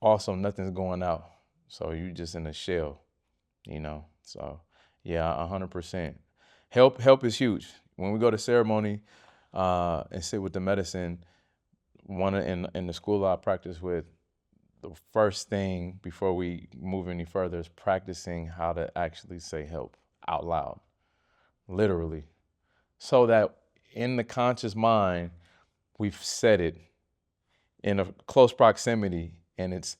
also nothing's going out. So you just in a shell, So yeah, 100%. Help is huge. When we go to ceremony and sit with the medicine, in the school I practice with, the first thing before we move any further is practicing how to actually say help out loud, literally, so that in the conscious mind, we've said it in a close proximity, and it's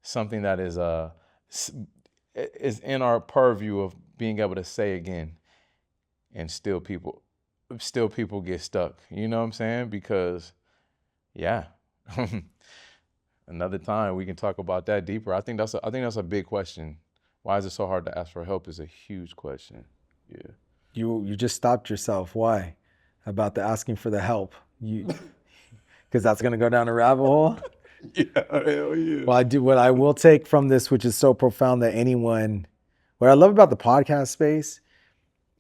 something that is in our purview of being able to say again, and still people get stuck. You know what I'm saying? Because, yeah. Another time we can talk about that deeper. I think that's a big question. Why is it so hard to ask for help is a huge question. Yeah. You just stopped yourself. Why? About the asking for the help. Because that's going to go down a rabbit hole. Yeah, hell yeah. Well, what I will take from this, which is so profound that what I love about the podcast space,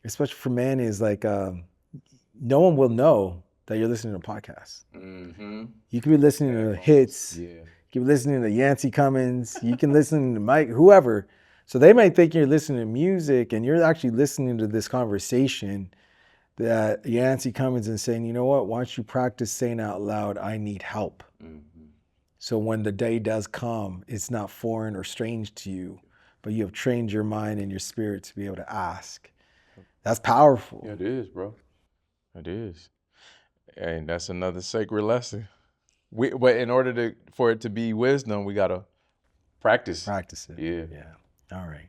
especially for men, is like no one will know that you're listening to a podcast. Mm-hmm. You could be listening to hits. Yeah. You can be listening to Yancy Comins. You can listen to Mike, whoever. So they might think you're listening to music, and you're actually listening to this conversation that Yancy Comins and saying, you know what, why don't you practice saying out loud, I need help. Mm-hmm. So when the day does come, it's not foreign or strange to you, but you have trained your mind and your spirit to be able to ask. That's powerful. Yeah, it is, bro. It is. And that's another sacred lesson. But in order for it to be wisdom, we got to practice. Practice it. Yeah. All right.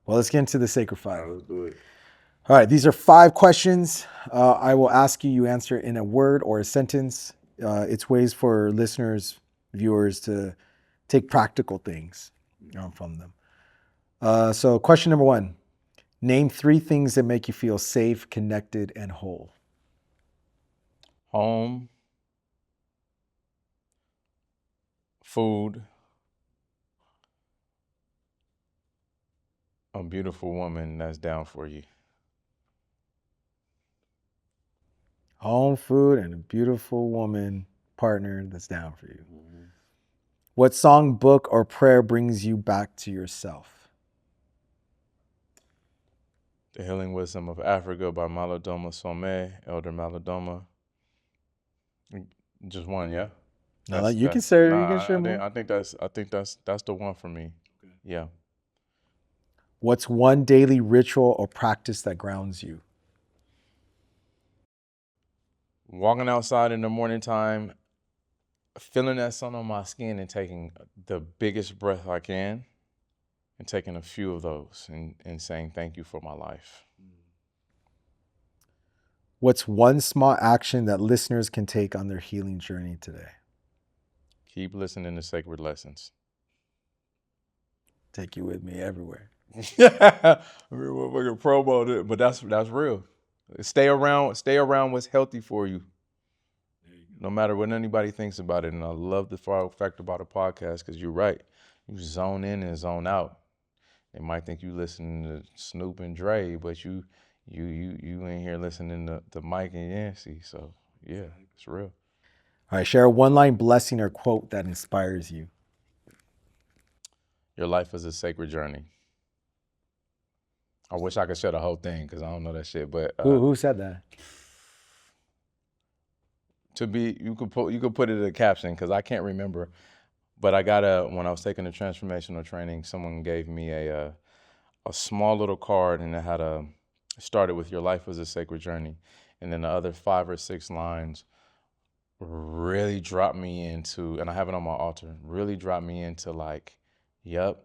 Well, let's get into the sacred five. Let's do it. All right. These are 5 questions. I will ask you, you answer in a word or a sentence. It's ways for listeners, viewers to take practical things from them. So question number 1, name 3 things that make you feel safe, connected, and whole. Home, food, a beautiful woman that's down for you. Home, food, and a beautiful woman partner that's down for you. Mm-hmm. What song, book, or prayer brings you back to yourself? The Healing Wisdom of Africa by Malidoma Somé, Elder Malidoma. Just one, yeah. You can share more. I think that's the one for me. Okay. Yeah. What's one daily ritual or practice that grounds you? Walking outside in the morning time, feeling that sun on my skin and taking the biggest breath I can and taking a few of those and saying thank you for my life. What's one small action that listeners can take on their healing journey today? Keep listening to sacred lessons. Take you with me everywhere. Yeah, we're gonna promo it, but that's real. Stay around what's healthy for you. No matter what anybody thinks about it. And I love the fact about a podcast because you're right. You zone in and zone out. They might think you listening to Snoop and Dre, but you in here listening to Mike and Yancy. So yeah, it's real. All right, share a one-line blessing or quote that inspires you. Your life is a sacred journey. I wish I could share the whole thing because I don't know that shit. But who said that? You could put it in a caption because I can't remember. But I got when I was taking the transformational training, someone gave me a small little card, and it had started with your life was a sacred journey, and then the other 5 or 6 lines really dropped me into, and I have it on my altar. Really dropped me into like, yep,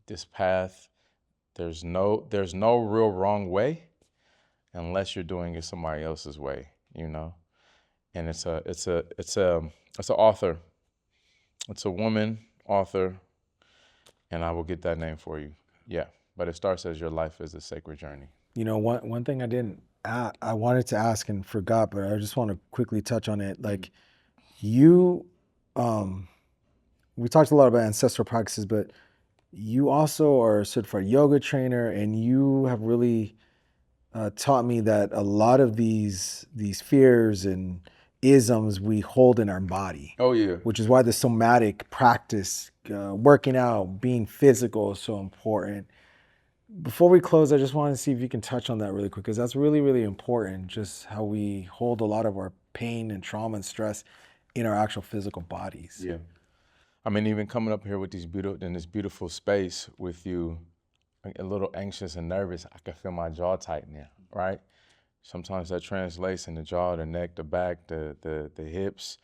this path. There's no real wrong way, unless you're doing it somebody else's way, you know. And it's an author. It's a woman author, and I will get that name for you. Yeah, but it starts as your life is a sacred journey. You know, one thing I wanted to ask and forgot, but I just want to quickly touch on it. Like you, we talked a lot about ancestral practices, but you also are a certified yoga trainer, and you have really taught me that a lot of these fears and isms we hold in our body. Oh yeah. Which is why the somatic practice, working out, being physical is so important. Before we close, I just want to see if you can touch on that really quick, because that's really, really important, just how we hold a lot of our pain and trauma and stress. in our actual physical bodies. Yeah. I mean, even coming up here with this beautiful space with you, a little anxious and nervous, I can feel my jaw tightening, right? Sometimes that translates in the jaw, the neck, the back, the hips,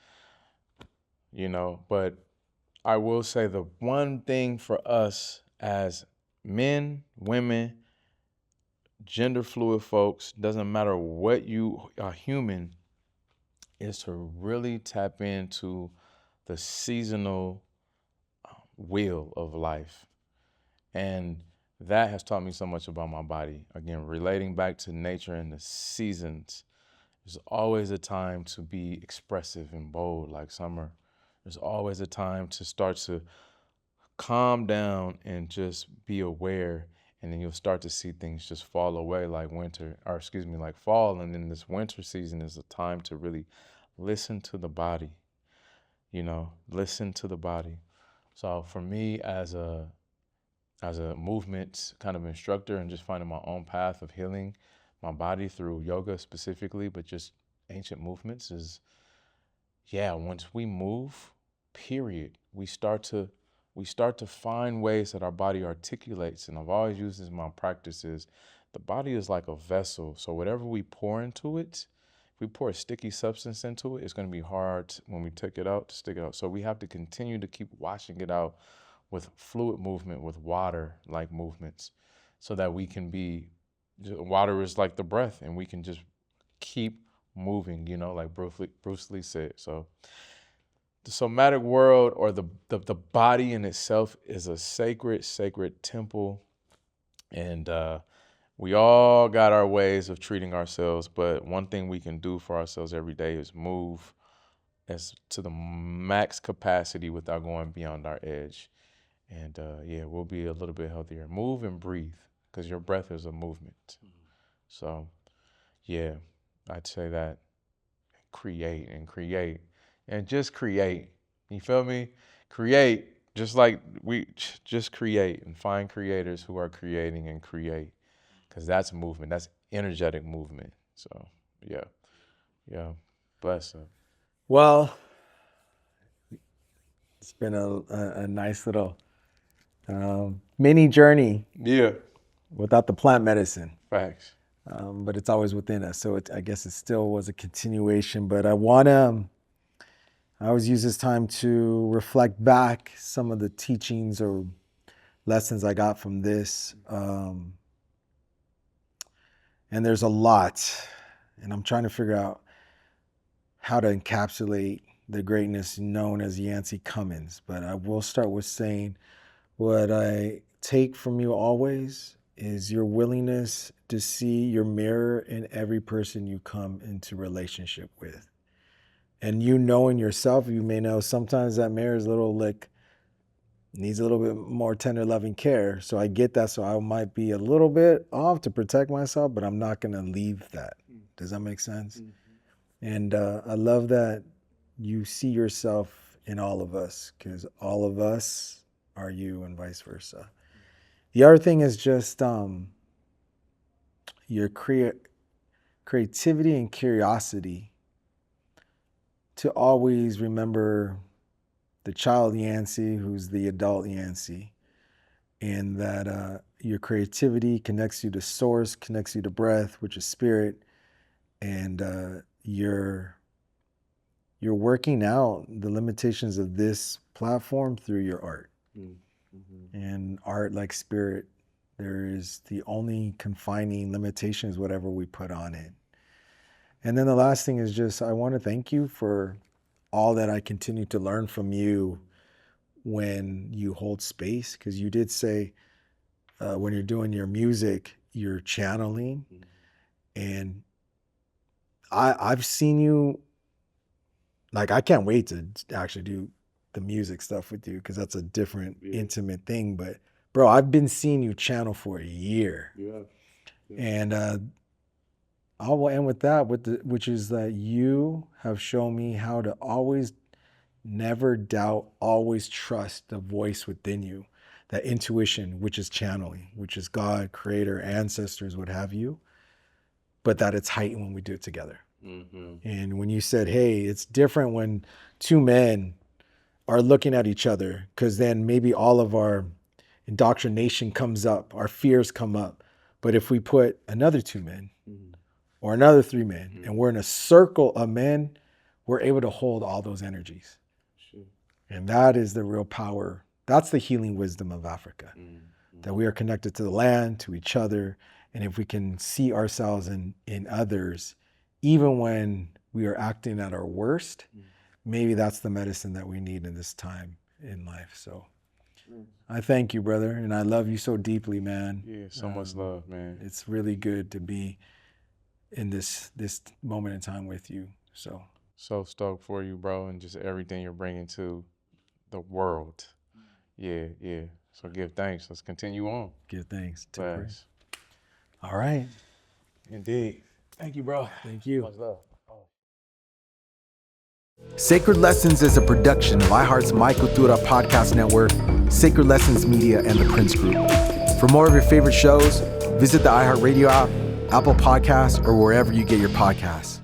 you know. But I will say the one thing for us as men, women, gender fluid folks, doesn't matter what you are human, is to really tap into the seasonal wheel of life. And that has taught me so much about my body. Again, relating back to nature and the seasons. There's always a time to be expressive and bold like summer. There's always a time to start to calm down and just be aware, and then you'll start to see things just fall away like like fall. And then this winter season is a time to really listen to the body, listen to the body. So for me as a movement kind of instructor and just finding my own path of healing my body through yoga specifically, but just ancient movements is, once we move, period, we start to find ways that our body articulates. And I've always used this in my practices. The body is like a vessel. So whatever we pour into it, if we pour a sticky substance into it, it's going to be hard when we take it out to stick it out. So we have to continue to keep washing it out with fluid movement, with water-like movements, so that we can be, water is like the breath, and we can just keep moving, like Bruce Lee said. So the somatic world, or the body in itself, is a sacred temple. And we all got our ways of treating ourselves, but one thing we can do for ourselves every day is move as to the max capacity without going beyond our edge. And we'll be a little bit healthier. Move and breathe, because your breath is a movement. Mm-hmm. So, I'd say that. Create and just create. You feel me? Create, just create and find creators who are creating and create, because that's movement. That's energetic movement. So, yeah. Bless up. Well, it's been a nice little mini journey. Yeah. Without the plant medicine. Facts. But it's always within us. So I guess it still was a continuation. But I always use this time to reflect back some of the teachings or lessons I got from this. And there's a lot. And I'm trying to figure out how to encapsulate the greatness known as Yancy Comins. But I will start with saying, what I take from you always is your willingness to see your mirror in every person you come into relationship with. And knowing yourself, you may know sometimes that mirror is needs a little bit more tender, loving care. So I get that. So I might be a little bit off to protect myself, but I'm not going to leave that. Does that make sense? Mm-hmm. And I love that you see yourself in all of us, because all of us are you and vice versa. The other thing is just your creativity and curiosity to always remember the child Yancy who's the adult Yancy, and that your creativity connects you to source, connects you to breath, which is spirit, and you're working out the limitations of this platform through your art. Mm-hmm. And art, like spirit, there is the only confining limitation is whatever we put on it. And then the last thing is just, I want to thank you for all that I continue to learn from you when you hold space, because you did say when you're doing your music, you're channeling. Mm-hmm. And I've seen you, like, I can't wait to actually do the music stuff with you, because that's a different intimate thing. But bro, I've been seeing you channel for a year. Yeah. And I will end with that, which is that you have shown me how to always never doubt, always trust the voice within you, that intuition, which is channeling, which is God, creator, ancestors, what have you, but that it's heightened when we do it together. And when you said, hey, it's different when two men are looking at each other, because then maybe all of our indoctrination comes up, our fears come up. But if we put another two men or another three men and we're in a circle of men, we're able to hold all those energies. And that is the real power. That's the healing wisdom of Africa, that we are connected to the land, to each other. And if we can see ourselves in others, even when we are acting at our worst, maybe that's the medicine that we need in this time in life. So I thank you, brother. And I love you so deeply, man. Yeah, so much love, man. It's really good to be in this moment in time with you. So stoked for you, bro, and just everything you're bringing to the world. Yeah. So give thanks. Let's continue on. Give thanks. Bless. All right. Indeed. Thank you, bro. Thank you. Much love. Sacred Lessons is a production of iHeart's My Cultura podcast network, Sacred Lessons Media, and the Prince Group. For more of your favorite shows, visit the iHeartRadio app, Apple Podcasts, or wherever you get your podcasts.